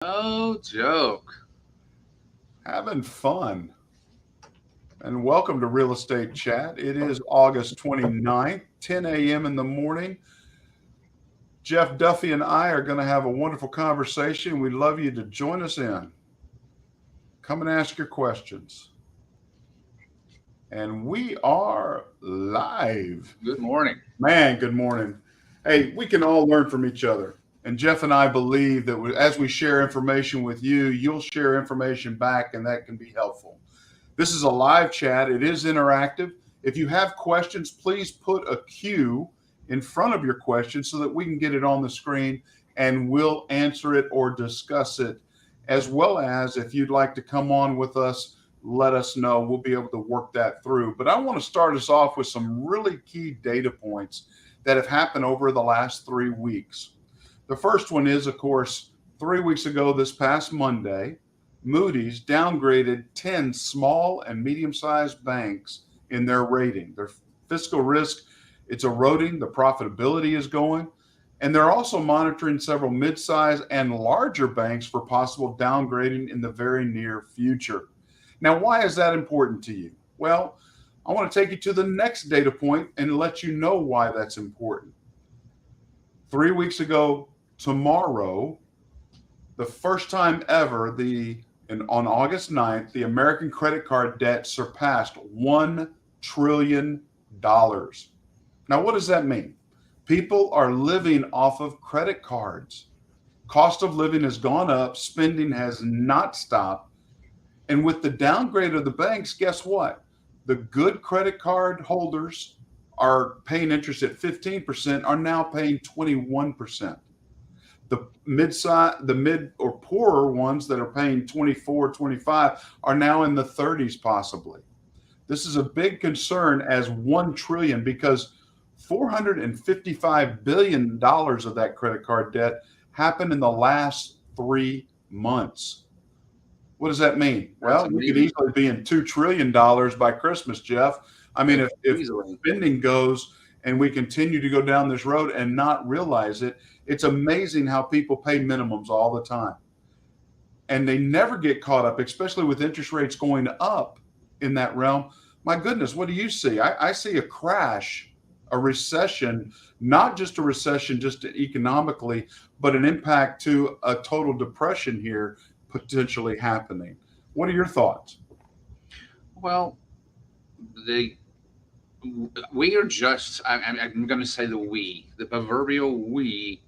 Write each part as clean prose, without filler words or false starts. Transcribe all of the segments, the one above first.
No joke. Having fun. And welcome to Real Estate Chat. It is August 29th, 10 a.m. in the morning. Jeff Duffee and I are going to have a wonderful conversation. We'd love you to join us in. Come and ask your questions. And we are live. Good morning. Man, good morning. Hey, we can all learn from each other. And Jeff and I believe that as we share information with you, you'll share information back, and that can be helpful. This is a live chat. It is interactive. If you have questions, please put a Q in front of your question so that we can get it on the screen and we'll answer it or discuss it. As well as if you'd like to come on with us, let us know. We'll be able to work that through. But I want to start us off with some really key data points that have happened over the last 3 weeks. The first one is, of course, 3 weeks ago, this past Monday, Moody's downgraded 10 small and medium-sized banks in their rating. Their fiscal risk, it's eroding, the profitability is going, and they're also monitoring several mid-sized and larger banks for possible downgrading in the very near future. Now, why is that important to you? Well, I want to take you to the next data point and let you know why that's important. 3 weeks ago tomorrow, the first time ever, on August 9th, the American credit card debt surpassed $1 trillion. Now, what does that mean? People are living off of credit cards. Cost of living has gone up, spending has not stopped. And with the downgrade of the banks, guess what? The good credit card holders are paying interest at 15%, are now paying 21%. The mid or poorer ones that are paying 24, 25 are now in the 30s possibly. This is a big concern as 1 trillion because $455 billion of that credit card debt happened in the last 3 months. What does that mean? Well, we could easily be in $2 trillion by Christmas, Jeff. I mean, if spending goes and we continue to go down this road and not realize it, it's amazing how people pay minimums all the time. And they never get caught up, especially with interest rates going up in that realm. My goodness, what do you see? I see a crash, a recession, not just a recession just economically, but an impact to a total depression here potentially happening. What are your thoughts? Well, we are just, I'm going to say the proverbial we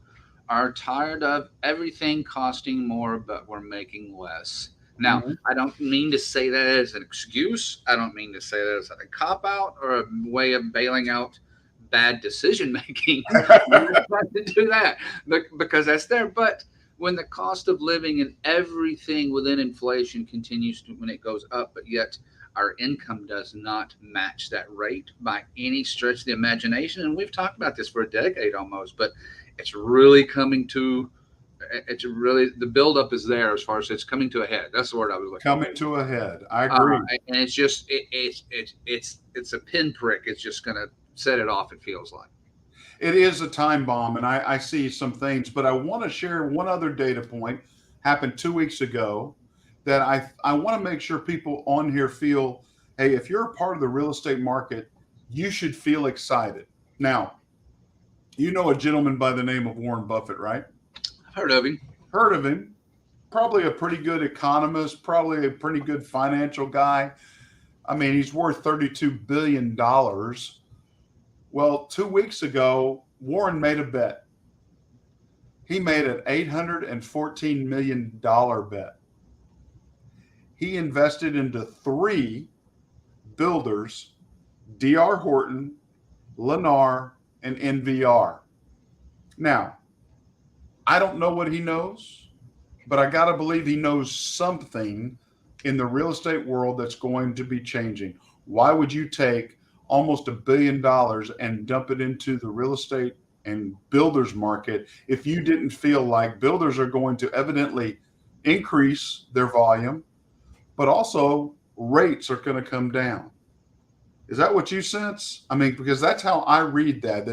are tired of everything costing more, but we're making less. Now, I don't mean to say that as an excuse. I don't mean to say that as a cop out or a way of bailing out bad decision making. I'm not trying to do that because that's there. But when the cost of living and everything within inflation continues to, when it goes up, but yet our income does not match that rate by any stretch of the imagination. And we've talked about this for a decade almost, but it's really coming to, it's really, the buildup is there as far as it's coming to a head. That's the word I was looking Coming to a head. I agree. And it's just, it's a pinprick. It's just going to set it off, it feels like. It is a time bomb, and I see some things, but I want to share one other data point happened 2 weeks ago that I want to make sure people on here feel, hey, if you're a part of the real estate market, you should feel excited. Now, you know a gentleman by the name of Warren Buffett, right? I've heard of him. Heard of him. Probably a pretty good economist, probably a pretty good financial guy. I mean, he's worth $32 billion. Well, 2 weeks ago, Warren made a bet. He made an $814 million bet. He invested into 3 builders, D.R. Horton, Lennar, and NVR. Now, I don't know what he knows, but I got to believe he knows something in the real estate world that's going to be changing. Why would you take almost $1 billion and dump it into the real estate and builders market if you didn't feel like builders are going to evidently increase their volume, but also rates are going to come down? Is that what you sense? I mean, because that's how I read that.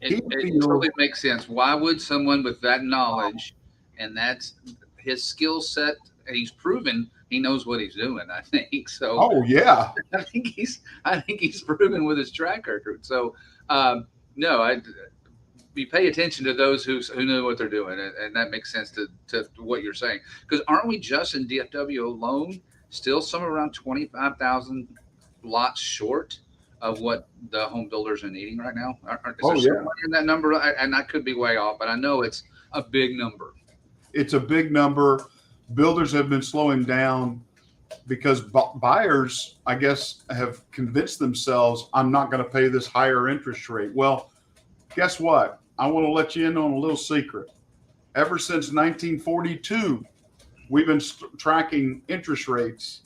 It totally makes sense. Why would someone with that knowledge and that's his skill set, and he's proven he knows what he's doing. I think so. Oh yeah. I think he's proven with his track record. So no, I we pay attention to those who know what they're doing, and that makes sense to what you're saying. Because aren't we just in DFW alone still somewhere around 25,000 lots short of what the home builders are needing right now? Is there Oh yeah. somewhere in that number? And I could be way off, but I know it's a big number. It's a big number. Builders have been slowing down because buyers, I guess, have convinced themselves, I'm not going to pay this higher interest rate. Well, guess what? I want to let you in on a little secret. Ever since 1942, we've been tracking interest rates.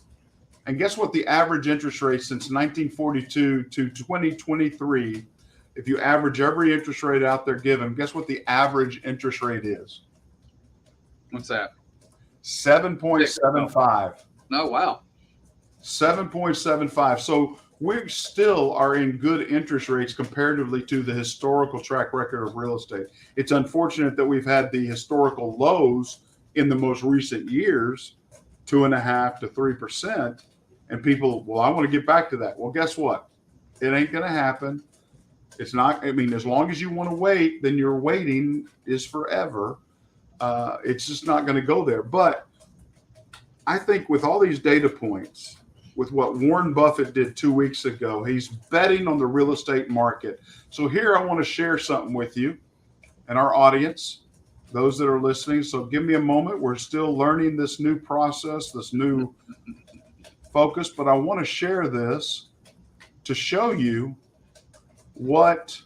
And guess what the average interest rate since 1942 to 2023, if you average every interest rate out there given, guess what the average interest rate is? What's that? 7.75. Oh, wow. 7.75. So we still are in good interest rates comparatively to the historical track record of real estate. It's unfortunate that we've had the historical lows in the most recent years, 2.5% to 3%. And people, well, I want to get back to that. Well, guess what? It ain't going to happen. It's not, I mean, as long as you want to wait, then your waiting is forever. It's just not going to go there. But I think with all these data points, with what Warren Buffett did 2 weeks ago, he's betting on the real estate market. So here I want to share something with you and our audience, those that are listening. So give me a moment. We're still learning this new process, this new focus, but I want to share this to show you what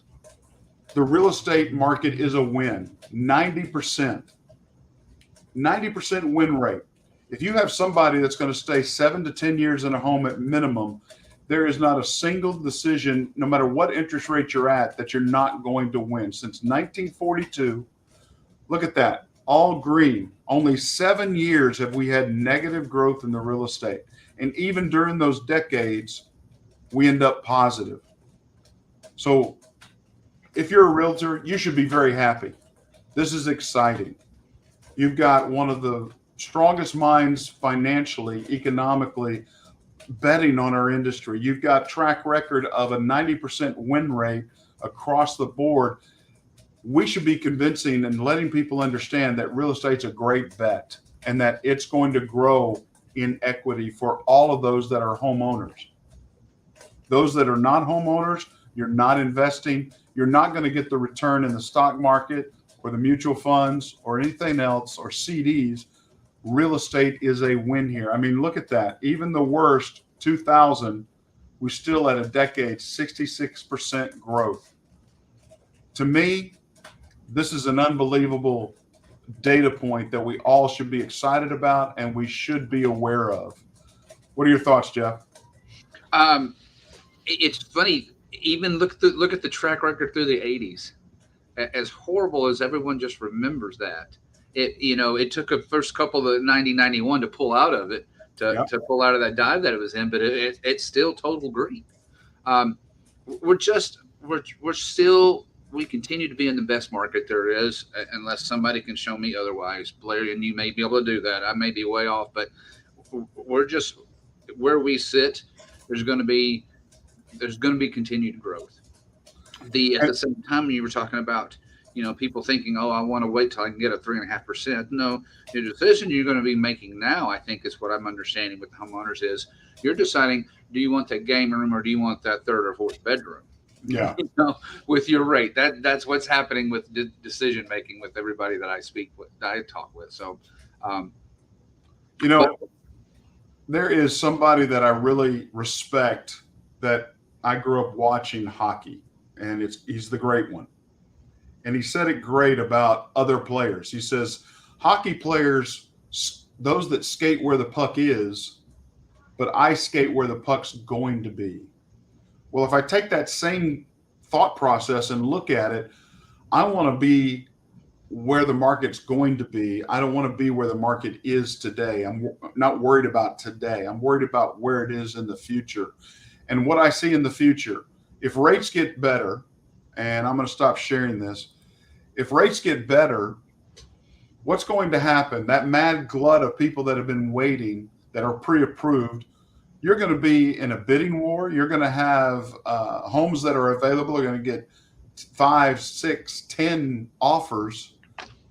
the real estate market is a win. 90% win rate. If you have somebody that's going to stay 7 to 10 years in a home at minimum, there is not a single decision, no matter what interest rate you're at, that you're not going to win. Since 1942, look at that, all green. Only 7 years have we had negative growth in the real estate. And even during those decades, we end up positive. So if you're a realtor, you should be very happy. This is exciting. You've got one of the strongest minds financially, economically, betting on our industry. You've got track record of a 90% win rate across the board. We should be convincing and letting people understand that real estate's a great bet and that it's going to grow in equity for all of those that are homeowners. Those that are not homeowners, you're not investing, you're not going to get the return in the stock market or the mutual funds or anything else or CDs. Real estate is a win here. I mean, look at that. Even the worst, 2000, we're still at a decade, 66% growth. To me, this is an unbelievable data point that we all should be excited about and we should be aware of. What are your thoughts, Jeff? It's funny. Even look at the track record through the 80s. As horrible as everyone just remembers that, it took a first couple of 90-91 to pull out of it, to pull out of that dive that it was in, but it's still total green. We continue to be in the best market there is, unless somebody can show me otherwise. Blair, and you may be able to do that. I may be way off, but we're just where we sit. There's going to be continued growth. At the same time, you were talking about, people thinking, oh, I want to wait till I can get a 3.5%. No, the decision you're going to be making now, I think, is what I'm understanding with the homeowners is you're deciding, do you want that game room or do you want that third or fourth bedroom? Yeah. With your rate, that's what's happening with decision making with everybody that I speak with, that I talk with. So, there is somebody that I really respect that I grew up watching hockey, and he's the great one. And he said it great about other players. He says, hockey players, those that skate where the puck is, but I skate where the puck's going to be. Well, if I take that same thought process and look at it, I want to be where the market's going to be. I don't want to be where the market is today. I'm not worried about today. I'm worried about where it is in the future. And what I see in the future, if rates get better, and I'm going to stop sharing this, if rates get better, what's going to happen? That mad glut of people that have been waiting, that are pre-approved, you're going to be in a bidding war. You're going to have homes that are available are going to get 5, 6, 10 offers,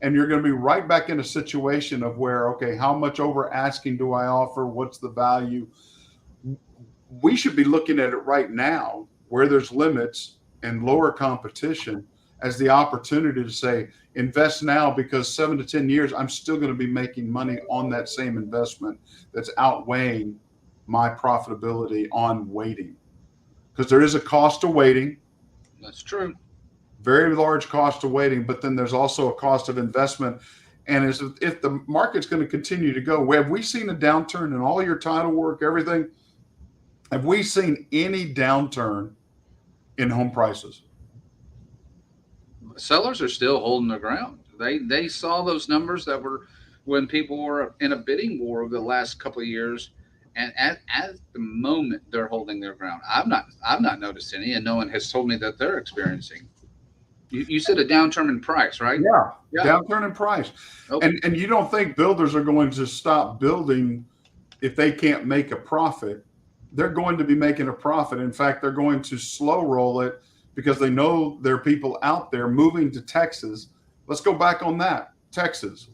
and you're going to be right back in a situation of where, okay, how much over asking do I offer? What's the value? We should be looking at it right now where there's limits and lower competition as the opportunity to say, invest now, because 7 to 10 years, I'm still going to be making money on that same investment that's outweighing my profitability on waiting. Because there is a cost to waiting. That's true. Very large cost of waiting, but then there's also a cost of investment. And if the market's going to continue to go, have we seen a downturn in all your title work, everything? Have we seen any downturn in home prices? Sellers are still holding their ground. They saw those numbers that were when people were in a bidding war over the last couple of years, and at the moment they're holding their ground. I've not noticed any, and no one has told me that they're experiencing. You said a downturn in price, right? Yeah. Downturn in price. Okay. And you don't think builders are going to stop building if they can't make a profit? They're going to be making a profit. In fact, they're going to slow roll it because they know there are people out there moving to Texas. Let's go back on that. Texas.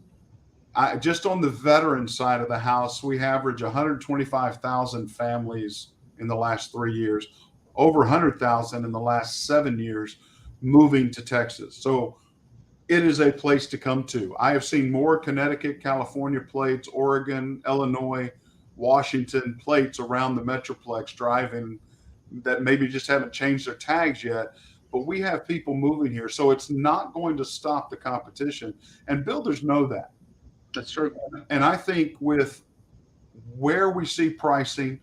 Just on the veteran side of the house, we average 125,000 families in the last 3 years, over 100,000 in the last 7 years moving to Texas. So it is a place to come to. I have seen more Connecticut, California plates, Oregon, Illinois, Washington plates around the Metroplex driving that maybe just haven't changed their tags yet. But we have people moving here. So it's not going to stop the competition. And builders know that. That's true. And I think with where we see pricing,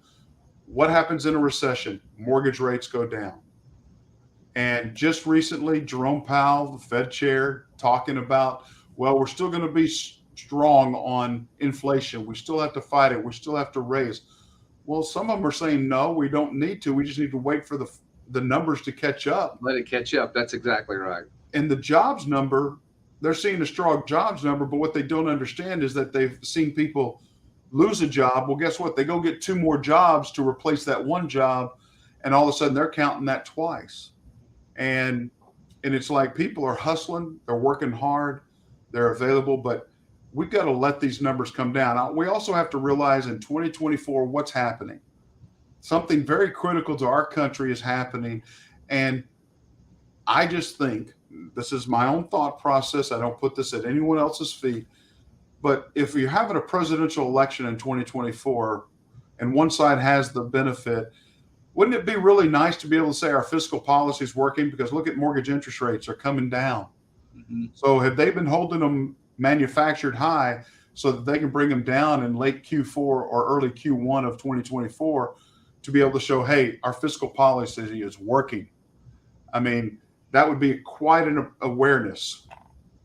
what happens in a recession? Mortgage rates go down. And just recently, Jerome Powell, the Fed chair, talking about, well, we're still going to be strong on inflation. We still have to fight it. We still have to raise. Well, some of them are saying, no, we don't need to. We just need to wait for the numbers to catch up. Let it catch up. That's exactly right. And the jobs number, they're seeing a strong jobs number, but what they don't understand is that they've seen people lose a job. Well, guess what? They go get 2 more jobs to replace that one job, and all of a sudden they're counting that twice. And it's like people are hustling, they're working hard, they're available, but we've got to let these numbers come down. Now, we also have to realize in 2024 what's happening. Something very critical to our country is happening. And I just think, this is my own thought process, I don't put this at anyone else's feet, but if you're having a presidential election in 2024 and one side has the benefit, wouldn't it be really nice to be able to say our fiscal policy is working? Because look at mortgage interest rates are coming down. Mm-hmm. So have they been holding them manufactured high so that they can bring them down in late Q4 or early Q1 of 2024 to be able to show, hey, our fiscal policy is working? I mean, that would be quite an awareness.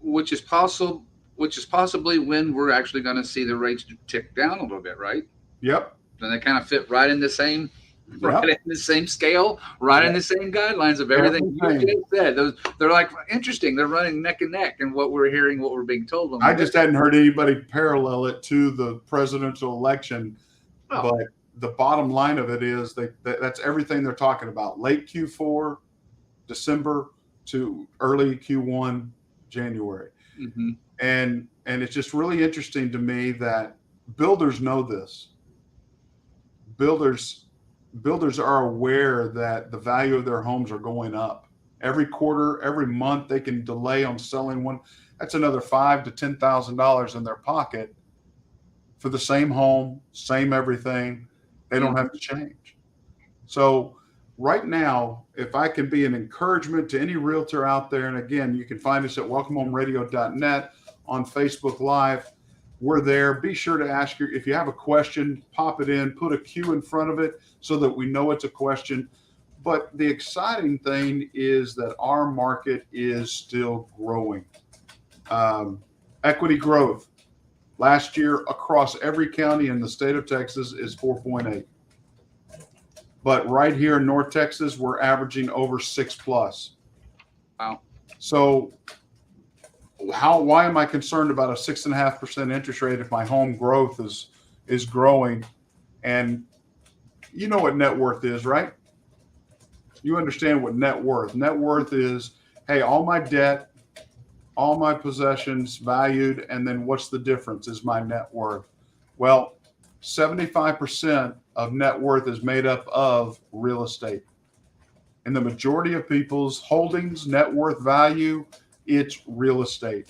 Which is possibly when we're actually going to see the rates tick down a little bit, right? Yep. And they kind of fit right in the same right in the same scale, right in the same guidelines of everything you just said. They're like interesting. They're running neck and neck, and what we're hearing, what we're being told. I just hadn't heard anybody parallel it to the presidential election, but the bottom line of it is that's everything they're talking about. Late Q4, December to early Q1, January, and it's just really interesting to me that builders know this. Builders are aware that the value of their homes are going up. Every quarter, every month, they can delay on selling one. That's another $5,000 to $10,000 in their pocket for the same home, same everything. They don't have to change. So right now, if I can be an encouragement to any realtor out there, and again, you can find us at welcomehomeradio.net, on Facebook Live. We're there. Be sure to ask if you have a question, pop it in, put a Q in front of it so that we know it's a question. But the exciting thing is that our market is still growing. Equity growth last year across every county in the state of Texas is 4.8. But right here in North Texas, we're averaging over 6+. Wow. So why am I concerned about a 6.5% interest rate if my home growth is growing? And you know what net worth is, right? You understand what net worth. Net worth is, hey, all my debt, all my possessions valued, and then what's the difference is my net worth. Well, 75% of net worth is made up of real estate. And the majority of people's holdings, net worth value, it's real estate.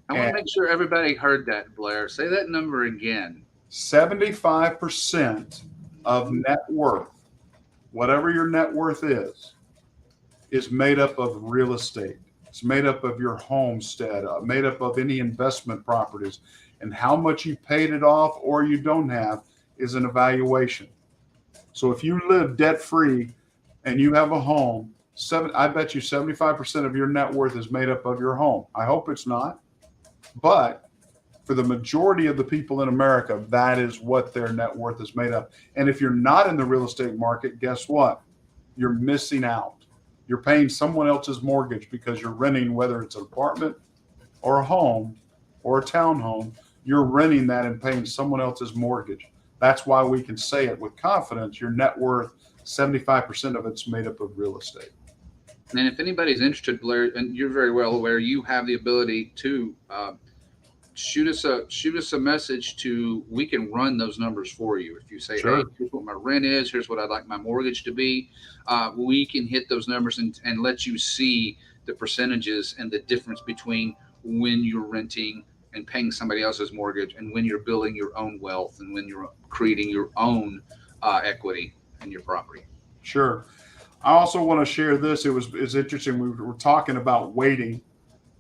I want to make sure everybody heard that, Blair. Say that number again. 75% of net worth, whatever your net worth is made up of real estate. It's made up of your homestead, made up of any investment properties. And how much you paid it off or you don't have is an evaluation. So if you live debt free and you have a home, I bet you 75% of your net worth is made up of your home. I hope it's not. But for the majority of the people in America, that is what their net worth is made up. And if you're not in the real estate market, guess what? You're missing out. You're paying someone else's mortgage because you're renting, whether it's an apartment or a home or a townhome, you're renting that and paying someone else's mortgage. That's why we can say it with confidence. Your net worth, 75% of it's made up of real estate. And if anybody's interested, Blair, and you're very well aware, you have the ability to shoot us a message to. We can run those numbers for you. If you say, Sure. Hey, here's what my rent is, here's what I'd like my mortgage to be, we can hit those numbers and let you see the percentages and the difference between when you're renting and paying somebody else's mortgage and when you're building your own wealth and when you're creating your own equity in your property. Sure. I also want to share this. It's interesting. We were talking about waiting.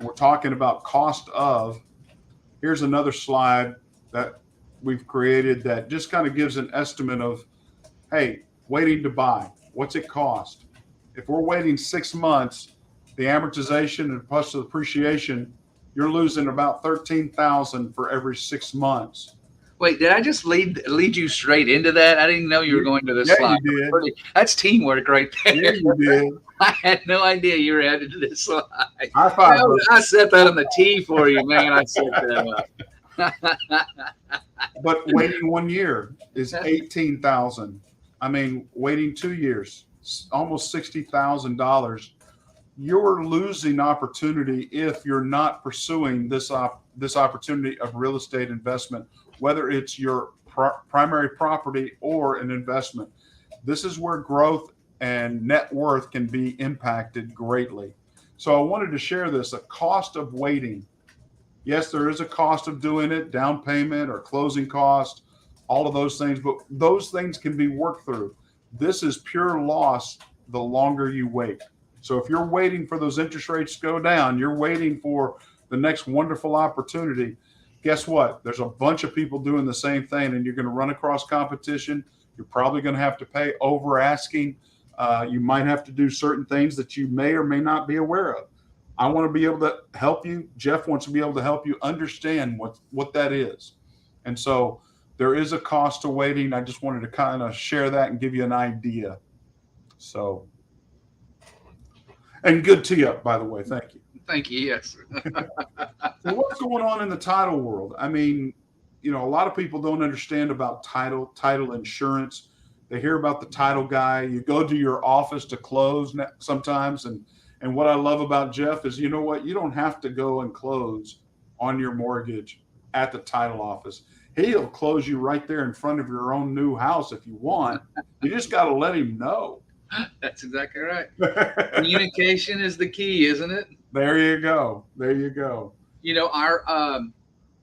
We're talking about cost of. Here's another slide that we've created that just kind of gives an estimate of, hey, waiting to buy. What's it cost? If we're waiting 6 months, the amortization and plus the appreciation, you're losing about $13,000 for every 6 months. Wait, did I just lead you straight into that? I didn't know you were going to this slide. You did. That's teamwork right there. Yeah, you did. I had no idea you were headed to this slide. I set that on the tee for you, man. I set that up. But waiting 1 year is $18,000. I mean, waiting 2 years, almost $60,000. You're losing opportunity if you're not pursuing this opportunity of real estate investment, whether it's your primary property or an investment. This is where growth and net worth can be impacted greatly. So I wanted to share this, a cost of waiting. Yes, there is a cost of doing it, down payment or closing cost, all of those things, but those things can be worked through. This is pure loss the longer you wait. So if you're waiting for those interest rates to go down, you're waiting for the next wonderful opportunity, guess what? There's a bunch of people doing the same thing, and you're going to run across competition. You're probably going to have to pay over asking. You might have to do certain things that you may or may not be aware of. I want to be able to help you. Jeff wants to be able to help you understand what that is. And so there is a cost to waiting. I just wanted to kind of share that and give you an idea. So, and good tee up, by the way. Thank you. Thank you. Yes. So what's going on in the title world? I mean, a lot of people don't understand about title insurance. They hear about the title guy. You go to your office to close sometimes. And what I love about Jeff is, you know what? You don't have to go and close on your mortgage at the title office. He'll close you right there in front of your own new house if you want. You just got to let him know. That's exactly right. Communication is the key, isn't it? There you go. There you go.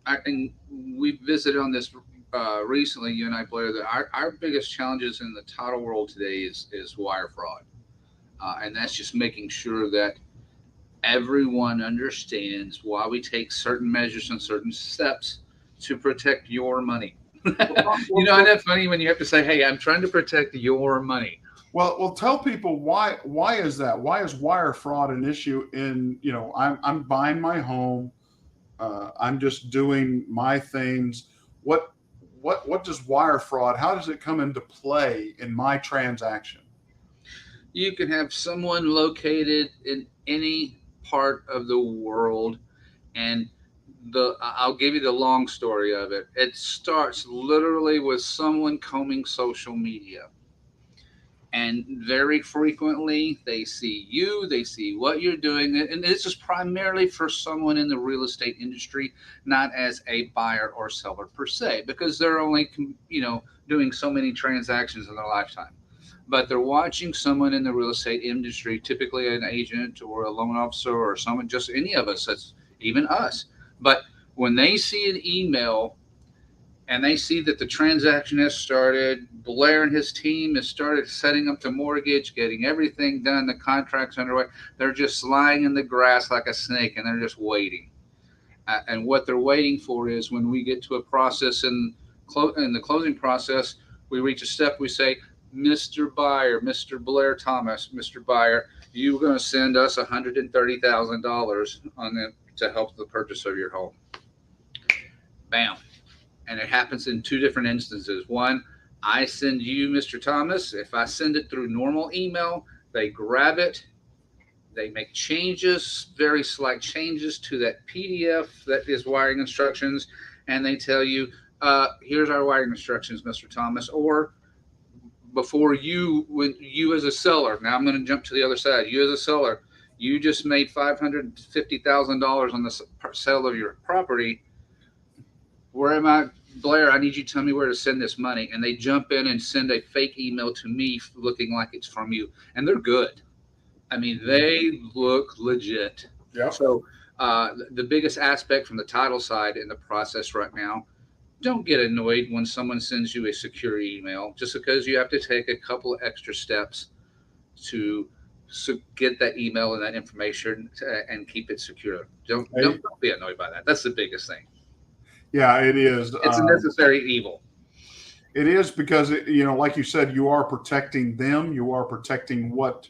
And we visited on this recently, you and I, Blair, that our biggest challenges in the title world today is wire fraud. And that's just making sure that everyone understands why we take certain measures and certain steps to protect your money. Isn't that funny when you have to say, hey, I'm trying to protect your money? Well, tell people why is that? Why is wire fraud an issue in, I'm buying my home. I'm just doing my things. What does wire fraud, how does it come into play in my transaction? You can have someone located in any part of the world And I'll give you the long story of it. It starts literally with someone combing social media, and very frequently they see you, they see what you're doing, and this is primarily for someone in the real estate industry, not as a buyer or seller per se, because they're only doing so many transactions in their lifetime. But they're watching someone in the real estate industry, typically an agent or a loan officer or someone, just any of us, that's even us. But when they see an email and they see that the transaction has started, Blair and his team has started setting up the mortgage, getting everything done, the contract's underway, they're just lying in the grass like a snake and they're just waiting. And what they're waiting for is when we get to a process in the closing process, we reach a step, we say, Mr. Buyer, Mr. Blair Thomas, Mr. Buyer, you're going to send us $130,000 on the, to help the purchase of your home. Bam. And it happens in two different instances. One, I send you, Mr. Thomas. If I send it through normal email, they grab it, they make changes, very slight changes to that PDF that is wiring instructions, and they tell you, here's our wiring instructions, Mr. Thomas. Or before you, when you as a seller, now I'm going to jump to the other side. You as a seller, you just made $550,000 on the sale of your property. Where am I, Blair? I need you to tell me where to send this money. And they jump in and send a fake email to me looking like it's from you. And they're good. I mean, they look legit. Yeah. So the biggest aspect from the title side in the process right now, don't get annoyed when someone sends you a secure email just because you have to take a couple of extra steps to get that email and that information and keep it secure. Don't be annoyed by that. That's the biggest thing. Yeah, it is. It's a necessary evil. It is because, like you said, you are protecting them. You are protecting what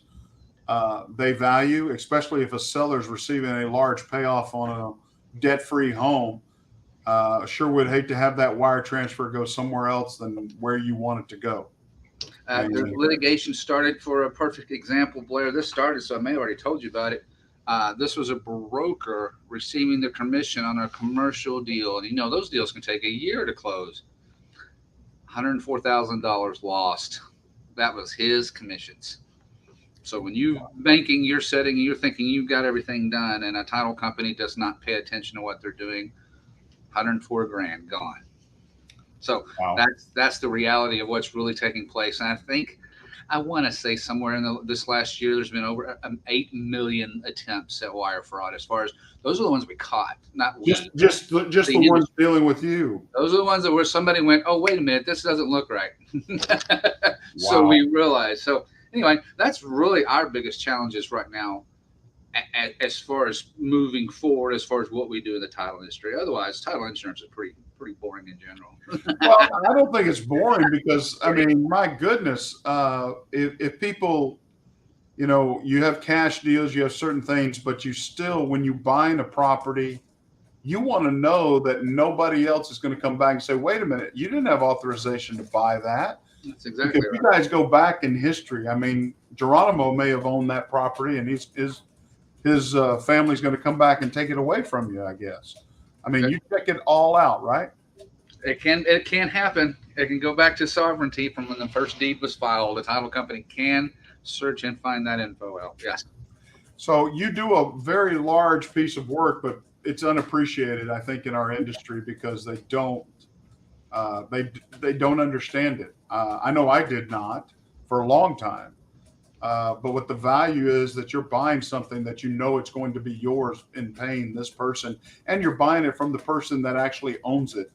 they value, especially if a seller is receiving a large payoff on a debt-free home. Sure would hate to have that wire transfer go somewhere else than where you want it to go. The litigation started, for a perfect example, Blair. This started, so I may have already told you about it. This was a broker receiving the commission on a commercial deal. And those deals can take a year to close. $104,000 lost. That was his commissions. So when you banking, you're thinking you've got everything done, and a title company does not pay attention to what they're doing. 104 grand gone. So wow. That's the reality of what's really taking place. And I want to say somewhere in this last year, there's been over 8 million attempts at wire fraud. As far as those are the ones we caught, not just the ones dealing with you. Those are the ones where somebody went, oh, wait a minute, this doesn't look right. So we realized. So anyway, that's really our biggest challenges right now, as far as moving forward, as far as what we do in the title industry. Otherwise, title insurance is pretty boring in general. Well, I don't think it's boring because, I mean, my goodness, if people, you have cash deals, you have certain things, but you still, when you buying a property, you want to know that nobody else is going to come back and say, wait a minute, you didn't have authorization to buy that. That's exactly right. If you guys go back in history, I mean, Geronimo may have owned that property and his family's going to come back and take it away from you, I guess. I mean, you check it all out, right? It can happen. It can go back to sovereignty from when the first deed was filed. The title company can search and find that info out. Yes. So you do a very large piece of work, but it's unappreciated, I think, in our industry because they don't understand it. I know I did not for a long time. But what the value is that you're buying something that it's going to be yours in paying this person, and you're buying it from the person that actually owns it.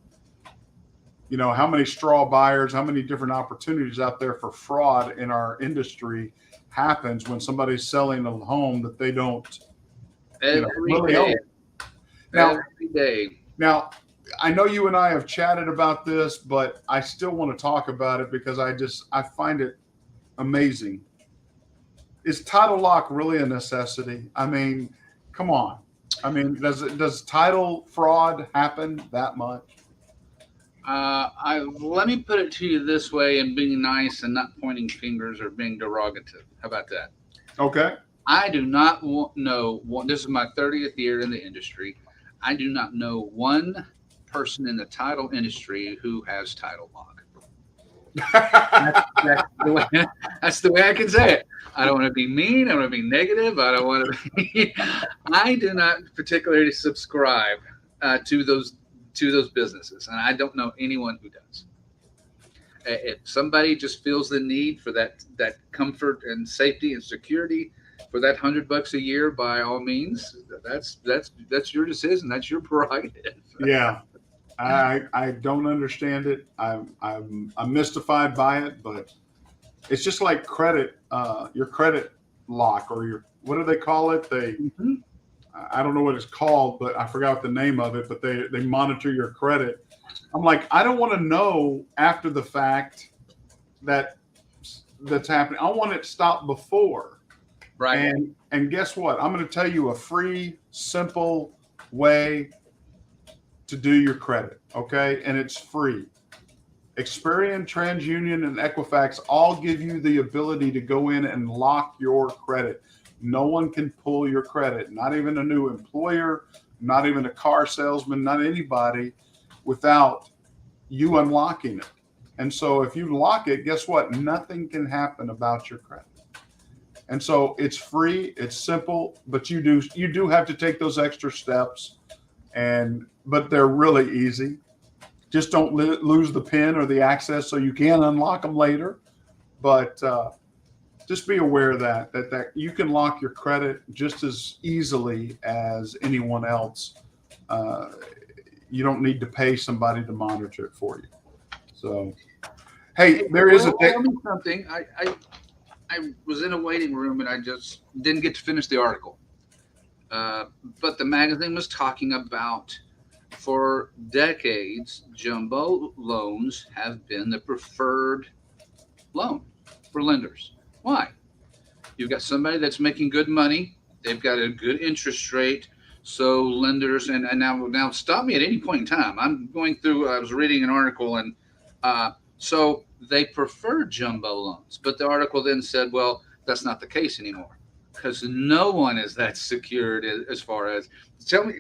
How many straw buyers, how many different opportunities out there for fraud in our industry happens when somebody's selling a home that they don't really own. Every day. Now, I know you and I have chatted about this, but I still want to talk about it because I find it amazing. Is title lock really a necessity? I mean, come on. I mean, does title fraud happen that much? Let me put it to you this way, and being nice and not pointing fingers or being derogative. How about that? Okay. I do not know. This is my 30th year in the industry. I do not know one person in the title industry who has title lock. That's the way, that's the way I can say it. I don't want to be mean. I don't want to be negative. I don't want to be. I do not particularly subscribe to those businesses, and I don't know anyone who does. If somebody just feels the need for that comfort and safety and security for that $100 a year, by all means, that's your decision. That's your prerogative. Yeah. I don't understand it. I'm mystified by it, but it's just like credit, your credit lock, or your, what do they call it? Mm-hmm. I don't know what it's called, but I forgot the name of it, but they monitor your credit. I'm like, I don't want to know after the fact that's happening. I want it stopped before. Right. And guess what? I'm going to tell you a free, simple way to do your credit, okay? And it's free. Experian, TransUnion, and Equifax all give you the ability to go in and lock your credit. No one can pull your credit, not even a new employer, not even a car salesman, not anybody, without you unlocking it. And so if you lock it, guess what? Nothing can happen about your credit. And so it's free, it's simple, but you do have to take those extra steps, but they're really easy. Just don't lose the PIN or the access so you can unlock them later. But just be aware that you can lock your credit just as easily as anyone else. You don't need to pay somebody to monitor it for you. So, hey, there is tell me something. I was in a waiting room and I just didn't get to finish the article. But the magazine was talking about, for decades, jumbo loans have been the preferred loan for lenders. Why? You've got somebody that's making good money. They've got a good interest rate. So lenders, and now stop me at any point in time. I'm going through, I was reading an article, and so they prefer jumbo loans. But the article then said, well, that's not the case anymore, because no one is that secured as far as, tell me,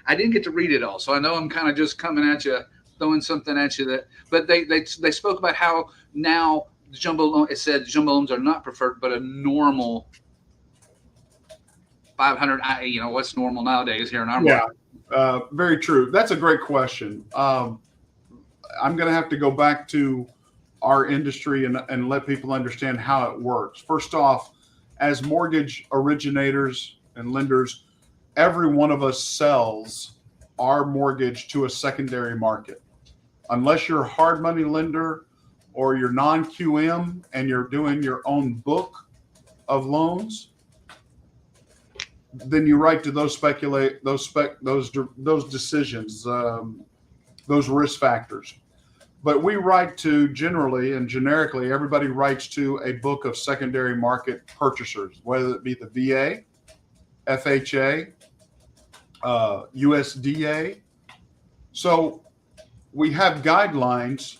I didn't get to read it all. So I know I'm kind of just coming at you, throwing something at you but they spoke about how now jumbo loan, it said jumbo loans are not preferred, but a normal 500, what's normal nowadays here in our market? Very true. That's a great question. I'm going to have to go back to our industry and let people understand how it works. First off, as mortgage originators and lenders, every one of us sells our mortgage to a secondary market. Unless you're a hard money lender or you're non-QM and you're doing your own book of loans, then you write to those decisions, those risk factors. But we write to, generally and generically, everybody writes to a book of secondary market purchasers, whether it be the VA, FHA, USDA. So we have guidelines,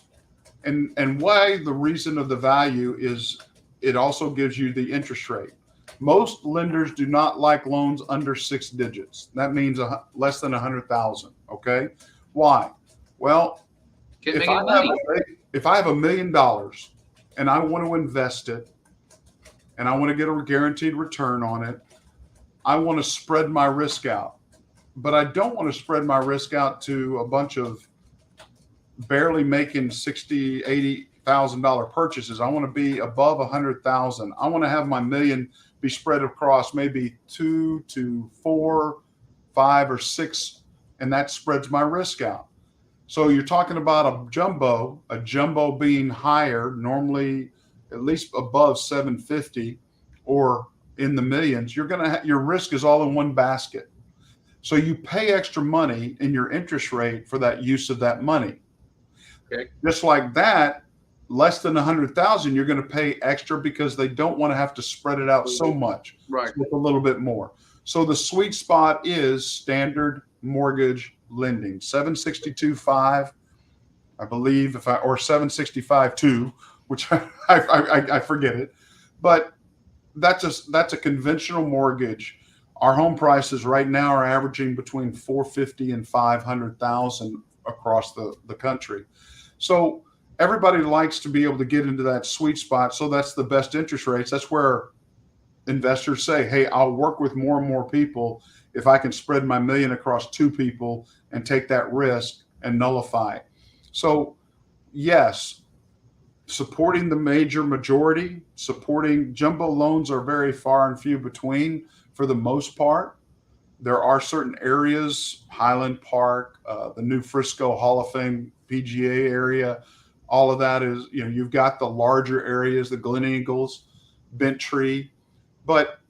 and why the reason of the value is it also gives you the interest rate. Most lenders do not like loans under 6 digits. That means less than 100,000. Okay, why? Well, if I have $1 million and I want to invest it and I want to get a guaranteed return on it, I want to spread my risk out. But I don't want to spread my risk out to a bunch of barely making $60,000, $80,000 purchases. I want to be above 100,000. I want to have my million be spread across maybe 2 to 4, 5, or 6, and that spreads my risk out. So you're talking about a jumbo being higher, normally at least above 750 or in the millions. Your risk is all in one basket. So you pay extra money in your interest rate for that use of that money. Okay. Just like that, less than 100,000, you're going to pay extra because they don't want to have to spread it out so much. Right. With a little bit more. So the sweet spot is standard mortgage lending, 762.5, I believe, or 765.2, which I forget it, but that's a conventional mortgage. Our home prices right now are averaging between 450 and 500,000 across the country. So everybody likes to be able to get into that sweet spot. So that's the best interest rates. That's where investors say, hey, I'll work with more and more people if I can spread my million across two people and take that risk and nullify. So yes, supporting the majority, supporting jumbo loans are very far and few between for the most part. There are certain areas, Highland Park, the new Frisco Hall of Fame PGA area, all of that is, you've got the larger areas, the Glen Eagles, Bent Tree, but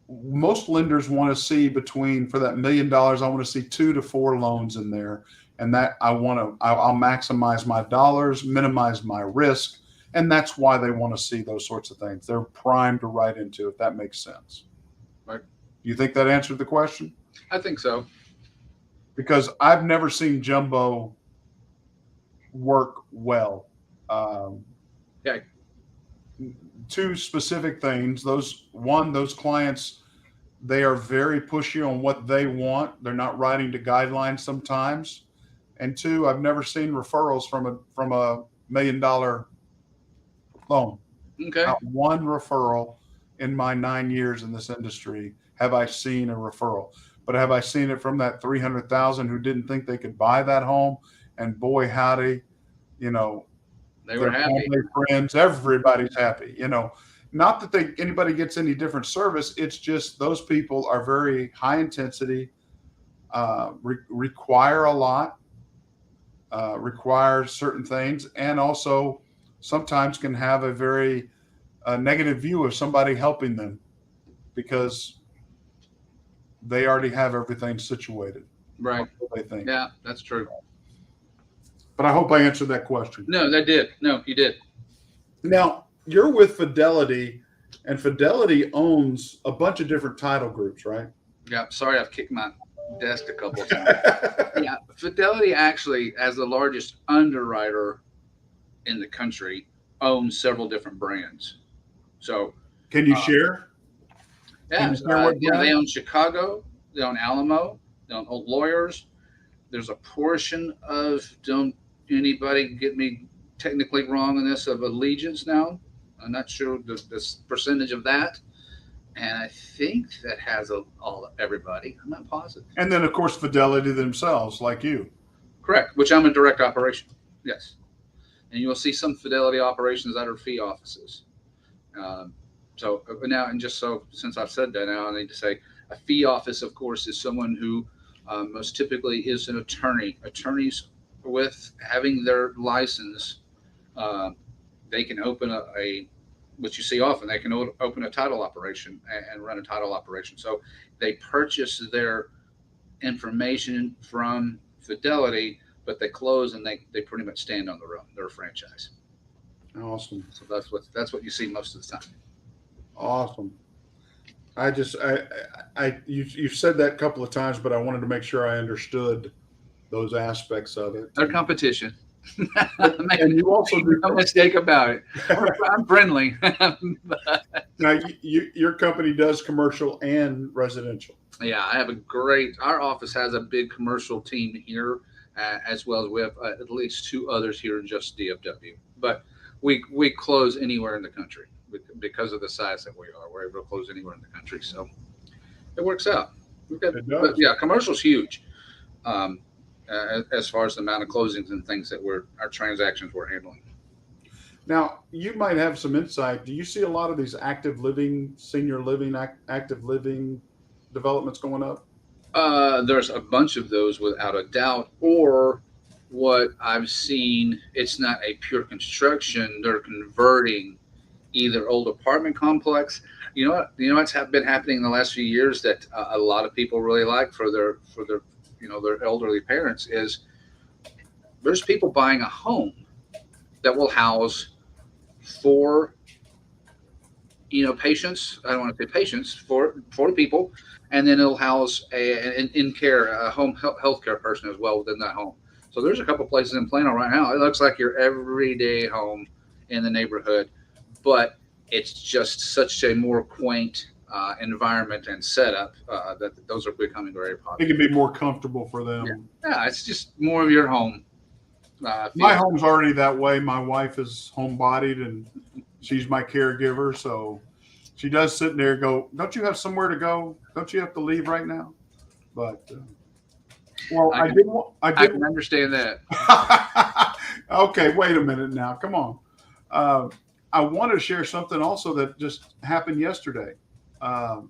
most lenders want to see for that $1 million, I want to see 2 to 4 loans in there. And that I'll maximize my dollars, minimize my risk. And that's why they want to see those sorts of things. They're primed to write into, if that makes sense. Right. Do you think that answered the question? I think so. Because I've never seen jumbo work well. Yeah. 2 specific things. Those clients, they are very pushy on what they want. They're not writing to guidelines sometimes. And 2, I've never seen referrals from a $1 million loan. Okay. Not one referral in my 9 years in this industry have I seen a referral. But have I seen it from that 300,000 who didn't think they could buy that home? And boy, howdy, they were happy. Family, friends, everybody's happy. Not that anybody gets any different service. It's just those people are very high intensity, require a lot, require certain things, and also sometimes can have a very negative view of somebody helping them because they already have everything situated. Right. They think. Yeah, that's true. But I hope I answered that question. No, that did. No, you did. Now, you're with Fidelity, and Fidelity owns a bunch of different title groups, right? Yeah. Sorry, I've kicked my desk a couple of times. Yeah. Fidelity actually, as the largest underwriter in the country, owns several different brands. So can you share? Yeah. They own Chicago. They own Alamo. They own Old Lawyers. There's a portion of, don't anybody get me technically wrong on this, of Allegiance now. I'm not sure the percentage of that. And I think that has everybody. I'm not positive. And then, of course, Fidelity themselves, like you. Correct, which I'm a direct operation. Yes. And you will see some Fidelity operations that are fee offices. So now, and just so, since I've said that, now I need to say a fee office, of course, is someone who most typically is an attorney. Attorneys, with having their license, they can open which you see often, they can open a title operation and run a title operation. So they purchase their information from Fidelity, but they close and they pretty much stand on their own. They're a franchise. Awesome. So that's what you see most of the time. Awesome. You've said that a couple of times, but I wanted to make sure I understood those aspects of it. Their competition. And you also do no mistake about it. I'm friendly. Now, your company does commercial and residential. Yeah, our office has a big commercial team here, as well as we have at least 2 others here in just DFW. But we close anywhere in the country because of the size that we are. We're able to close anywhere in the country, so it works out. It does. Yeah, commercial's huge. As far as the amount of closings and things that our transactions we're handling. Now, you might have some insight. Do you see a lot of these active living, senior living, active living developments going up? There's a bunch of those without a doubt. Or what I've seen, it's not a pure construction. They're converting either old apartment complex. You know what's been happening in the last few years that a lot of people really like for their their elderly parents is there's people buying a home that will house 4 patients. I don't want to say patients, 4 people, and then it'll house a home healthcare person as well within that home. So there's a couple places in Plano right now. It looks like your everyday home in the neighborhood, but it's just such a more quaint environment and setup, that those are becoming very It popular. can be more comfortable for Yeah, them. yeah, it's just more of your home My feel. home's already that way. My wife is homebodied and she's my caregiver. So she does sit there and go, "Don't you have somewhere to go? Don't you have to leave right now?" But well, I I can did. I I did. can understand that. Okay, wait a minute now. Come on. Uh, I want to share something also that just happened yesterday. Um,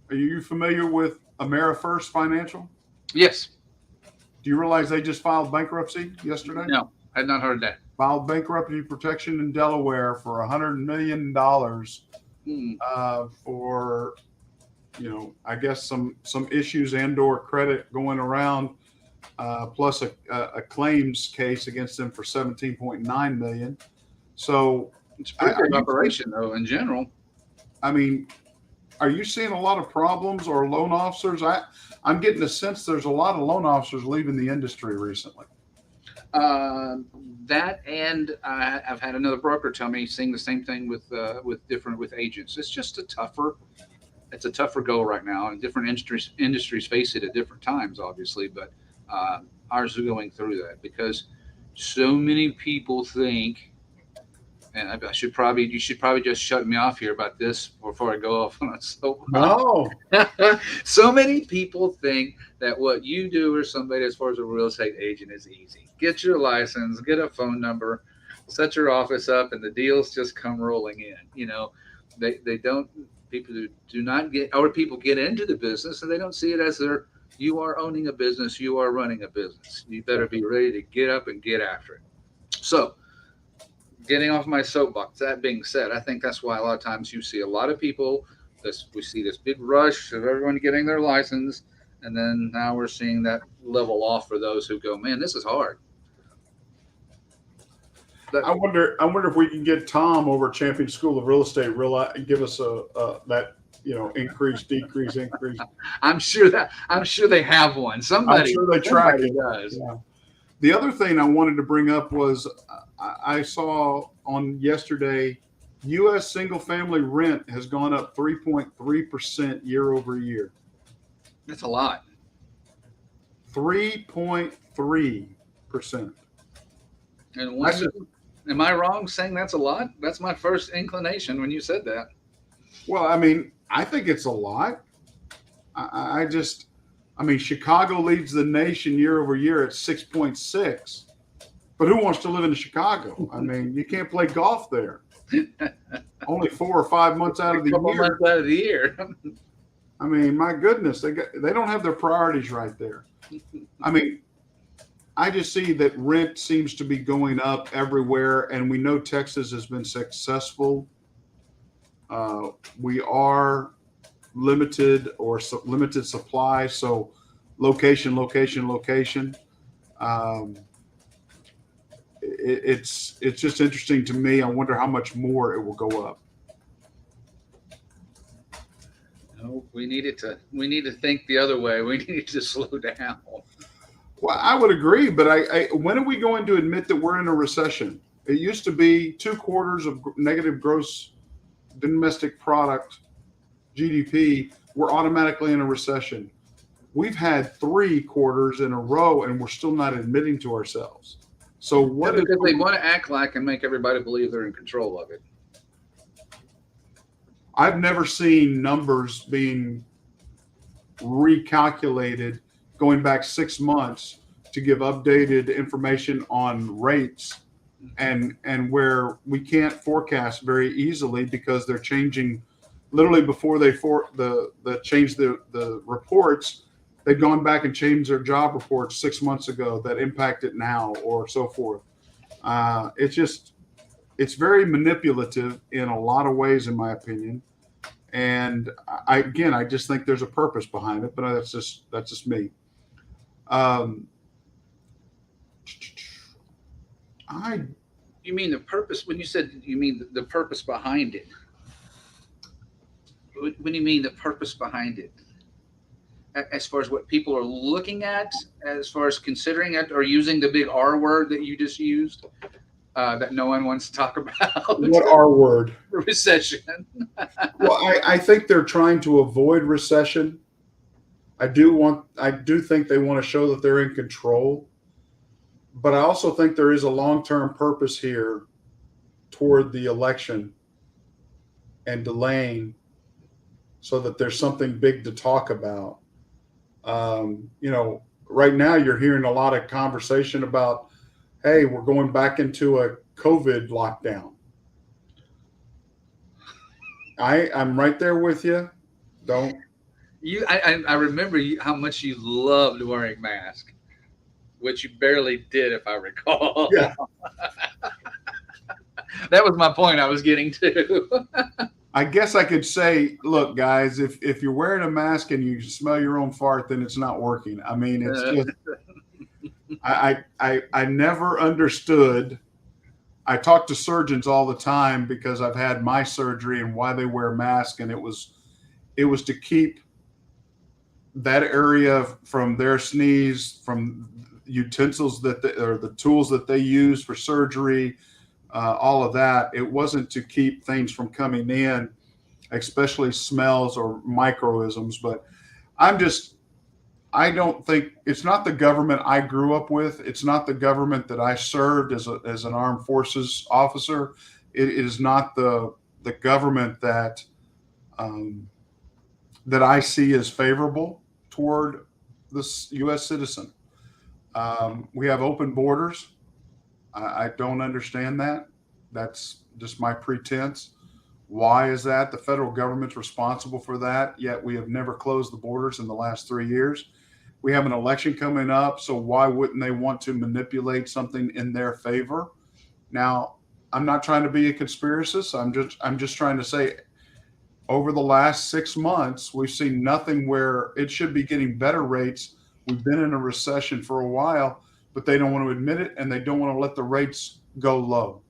are you familiar with AmeriFirst Financial? Yes. Do you realize they just filed bankruptcy yesterday? No, I had not heard that. Filed bankruptcy protection in Delaware for $100 million Hmm. for I guess some issues and/or credit going around, plus a claims case against them for 17.9 million. So, It's a pretty are big you? operation, though, in general. I mean, are you seeing a lot of problems or loan officers? I'm getting a sense there's a lot of loan officers leaving the industry recently. Uh, that and I've had another broker tell me saying the same thing with agents. It's a tougher go right now, and different industries face it at different times, obviously. But ours are going through that because so many people think, and you should probably just shut me off here about this before I go off on a soapbox. No, So many people think that what you do or somebody as far as a real estate agent is easy. Get your license, get a phone number, set your office up, and the deals just come rolling in. They don't. People who do not get, or people get into the business and they don't see it as their. You are owning a business. You are running a business. You better be ready to get up and get after it. So, getting off my soapbox. That being said, I think that's why a lot of times you see a lot of people. We see this big rush of everyone getting their license, and then now we're seeing that level off for those who go, man, this is hard. But I wonder if we can get Tom over at Champion School of Real Estate give us a that increase, decrease, increase. I'm sure they have one. I'm Somebody sure they track somebody it. does. Yeah. The other thing I wanted to bring up was I saw on yesterday, U.S. single family rent has gone up 3.3% year over year. That's a lot. 3.3%. And That's one, just, am I wrong saying that's a lot? That's my first inclination when you said that. well, I mean, I think it's a lot. I just, I mean, Chicago leads the nation year over year at 6.6. But who wants to live in Chicago? I mean, you can't play golf there. Only 4 or 5 months out A of the couple year. months out of the year. I mean, my goodness, they don't have their priorities right there. I mean, I just see that rent seems to be going up everywhere, and we know Texas has been successful. We are limited or limited supply, so location, location, location. Um, it's just interesting to me. I wonder how much more it will go up. No, we need to think the other way. We need to slow down. Well, I would agree, but when are we going to admit that we're in a recession? It used to be 2 quarters of negative gross domestic product GDP. We're automatically in a recession. We've had 3 quarters in a row, and we're still not admitting to ourselves. So what is? Because they want to act like and make everybody believe they're in control of it. I've never seen numbers being recalculated going back 6 months to give updated information on rates and where we can't forecast very easily because they're changing literally before they the change the reports. They've gone back and changed their job reports 6 months ago that impact it now or so forth. It's very manipulative in a lot of ways, in my opinion. And I just think there's a purpose behind it, but that's just me. Um, I You mean the purpose when you said you mean the purpose behind it? What do you mean the purpose behind it? As far as what people are looking at, as far as considering it or using the big R word that you just used? that no one wants to talk about. What R word? Recession. Well, I think they're trying to avoid recession. I do think they want to show that they're in control, but I also think there is a long-term purpose here toward the election and delaying so that there's something big to talk about. Right now you're hearing a lot of conversation about, hey, we're going back into a COVID lockdown. I'm right there with you. Don't I remember how much you loved wearing masks, which you barely did, if I recall. Yeah. That was my point I was getting to. I guess I could say, look, guys, if you're wearing a mask and you smell your own fart, then it's not working. I mean, it's just I never understood. I talk to surgeons all the time because I've had my surgery and why they wear masks, and it was to keep that area from their sneeze, from utensils or the tools that they use for surgery, all of that. It wasn't to keep things from coming in, especially smells or microisms. But I don't think it's not the government I grew up with. It's not the government that I served as an armed forces officer. It is not the government that I see as favorable toward this U.S. citizen. We have open borders. I don't understand that. That's just my pretense. Why is that? The federal government's responsible for that, yet we have never closed the borders in the last 3 years. We have an election coming up, so why wouldn't they want to manipulate something in their favor? Now, I'm not trying to be a conspiracist. I'm just trying to say over the last 6 months, we've seen nothing where it should be getting better rates. We've been in a recession for a while, but they don't want to admit it, and they don't want to let the rates go low.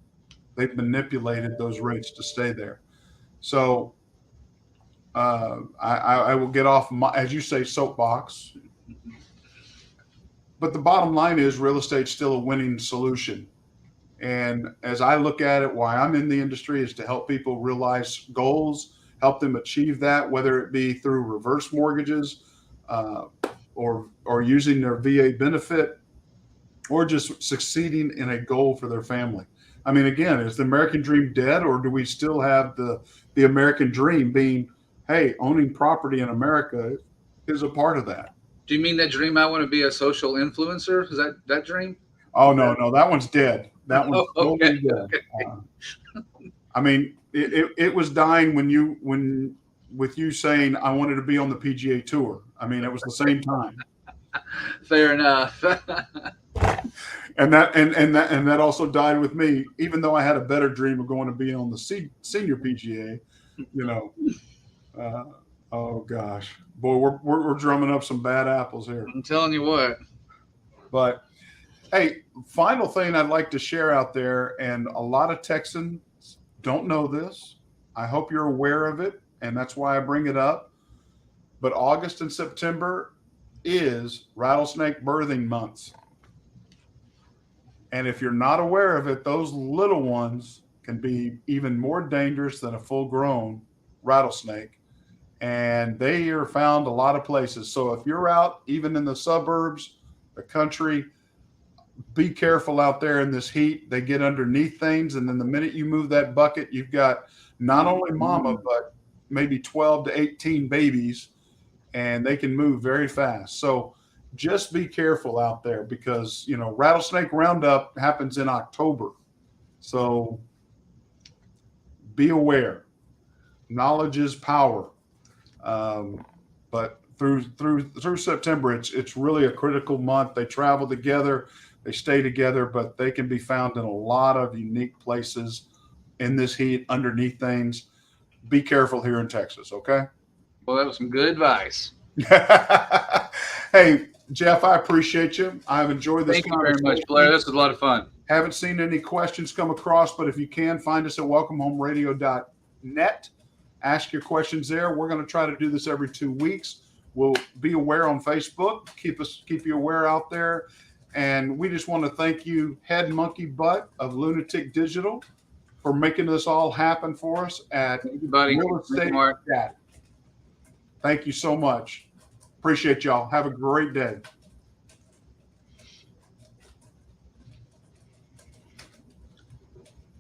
They've manipulated those rates to stay there. So I will get off, as you say, soapbox. But the bottom line is real estate's still a winning solution. And as I look at it, why I'm in the industry is to help people realize goals, help them achieve that, whether it be through reverse mortgages or using their VA benefit, or just succeeding in a goal for their family. I mean, again, is the American dream dead, or do we still have the American dream being, hey, owning property in America is a part of that? Do you mean that dream? I want to be a social influencer. Is that dream? Oh, no, that one's dead. That one's okay. totally dead. Okay. I mean, it was dying with you saying I wanted to be on the PGA Tour. I mean, it was the same time. Fair enough. And that also died with me, even though I had a better dream of going to be on the senior PGA. Oh gosh, boy, we're drumming up some bad apples here. I'm telling you what. But hey, final thing I'd like to share out there, and a lot of Texans don't know this. I hope you're aware of it, and that's why I bring it up. But August and September is rattlesnake birthing months. And if you're not aware of it, those little ones can be even more dangerous than a full-grown rattlesnake. And they are found a lot of places. So if you're out, even in the suburbs, the country, be careful out there in this heat. They get underneath things. And then the minute you move that bucket, you've got not only mama, but maybe 12 to 18 babies, and they can move very fast. So just be careful out there because, rattlesnake roundup happens in October. So be aware. Knowledge is power. But through September, it's really a critical month. They travel together, they stay together, but they can be found in a lot of unique places in this heat, underneath things. Be careful here in Texas, okay? Well, that was some good advice. Hey, Jeff, I appreciate you. I've enjoyed this. Thank you very much, Blair. This was a lot of fun. Haven't seen any questions come across, but if you can, find us at welcomehomeradio.net. Ask your questions there. We're going to try to do this every 2 weeks. We'll be aware on Facebook. Keep you aware out there. And we just want to thank you, Head Monkey Butt of Lunatic Digital, for making this all happen for us at buddy. Real Estate Chat. Thank you so much. Appreciate y'all. Have a great day.